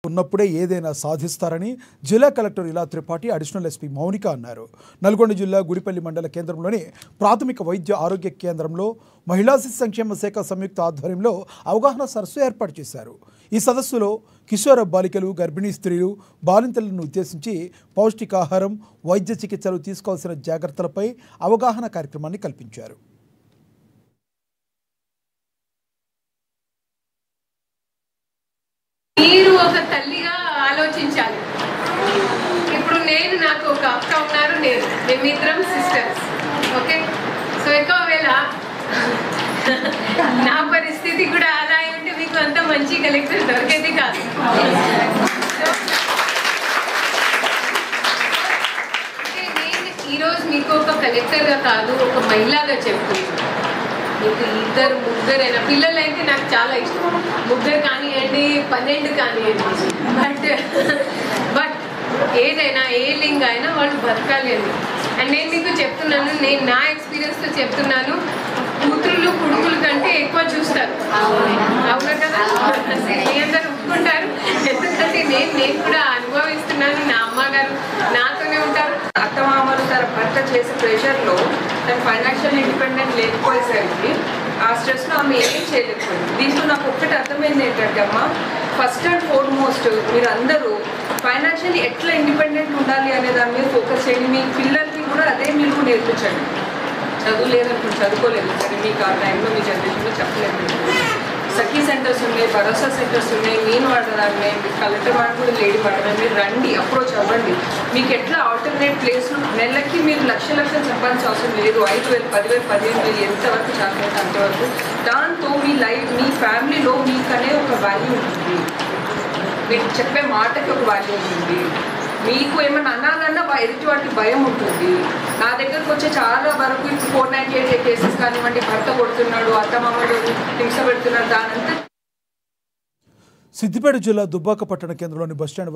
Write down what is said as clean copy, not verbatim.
ఉన్నప్పుడే ఏదైనా సాధిస్తారని జిల్లా కలెక్టర్ ఇలా త్రిపాఠి అడిషనల్ ఎస్పీ మౌనిక అన్నారు. నల్గొండ జిల్లా గుడిపల్లి మండల కేంద్రంలోని ప్రాథమిక వైద్య ఆరోగ్య కేంద్రంలో మహిళా శిశు సంక్షేమ శాఖ సంయుక్త ఆధ్వర్యంలో అవగాహన సదస్సు ఏర్పాటు చేశారు. ఈ సదస్సులో కిషోర బాలికలు, గర్భిణీ స్త్రీలు, బాలింతలను ఉద్దేశించి పౌష్టికాహారం, వైద్య చికిత్సలు తీసుకోవాల్సిన జాగ్రత్తలపై అవగాహన కార్యక్రమాన్ని కల్పించారు. మీరు ఒక తల్లిగా ఆలోచించాలి. ఇప్పుడు నాకు ఒక అక్క ఉన్నారు, మేమిద్దరం సిస్టర్స్. ఓకే, సో ఒకవేళ నా పరిస్థితి కూడా అలా ఉంటే మీకు అంత మంచి కలెక్టర్ దొరికేది కాదు. నేను ఈరోజు మీకు ఒక కలెక్టర్గా కాదు, ఒక మహిళగా చెప్తున్నాను. మీకు ఇద్దరు ముగ్గురైనా పిల్లలు అయితే నాకు చాలా ఇష్టం. ముగ్గురు కానివ్వండి, 12 కానివ్వండి, బట్ ఏదైనా ఏ లింగ్ అయినా వాళ్ళు బతకాలి అని. అండ్ నేను మీకు చెప్తున్నాను, నేను నా ఎక్స్పీరియన్స్తో చెప్తున్నాను, కూతురులు కొడుకుల కంటే ఎక్కువ చూస్తారు. అవునా కదా? అందరూ ఒప్పుకుంటారు. ఎందుకంటే నేను కూడా అనుభవిస్తున్నాను. నా అమ్మగారు నాతోనే ఉంటారు. అత్తమామలు తన భర్త చేసే ప్రెషర్లో తను ఫైనాన్షియల్ ఇండిపెండెంట్ లేకపోయేసరికి ఆ స్ట్రెస్లో ఆమె ఏం చేయలేకపోయింది. దీంట్లో నాకు ఒక్కటి అర్థమైంది ఏంటంటే, అమ్మ, ఫస్ట్ అండ్ ఫార్మోస్ట్ మీరు అందరూ ఫైనాన్షియల్లీ ఎట్లా ఇండిపెండెంట్ ఉండాలి అనే దాని మీద ఫోకస్ చేయండి. మీ పిల్లలకి కూడా అదే మీరు నేర్పించండి. చదువు లేదనుకుంటే చదువుకోలేదు కానీ మీకు ఆ టైంలో మీ జనరేషన్లో చెప్పలేదు. సఖీ సెంటర్స్ ఉన్నాయి, భరోసా సెంటర్స్ ఉన్నాయి, నేను వాడదాన్ని, కలెక్టర్ వాడు కూడా లేడీ వాడదాన్ని. మీరు రండి, అప్రోచ్ అవ్వండి. మీకు ఎట్లా ఆల్టర్నేట్ ప్లేస్లో నెలకి మీరు లక్షలు సంపాదించిన అవసరం లేదు. 5,000, 10,000, 15,000 ఎంతవరకు చాలైతే అంతవరకు. దాంతో మీ లైఫ్, మీ ఫ్యామిలీలో మీకనే ఒక వాల్యూ ఉంటుంది. మీరు చెప్పే మాటకి ఒక వాల్యూ ఉంటుంది. మీకు ఏమన్నా అనాలన్నా ఎదుటి వాటికి భయం ఉంటుంది. నా దగ్గరకు వచ్చే చాలా వరకు ఇప్పుడు 498 కేసెస్ కానివ్వండి, భర్త కొడుతున్నాడు, అత్తమామడు హింస పెడుతున్నాడు, దానంతా. సిద్దిపేట జిల్లా దుబ్బాక పట్టణ కేంద్రంలోని బస్టాండ్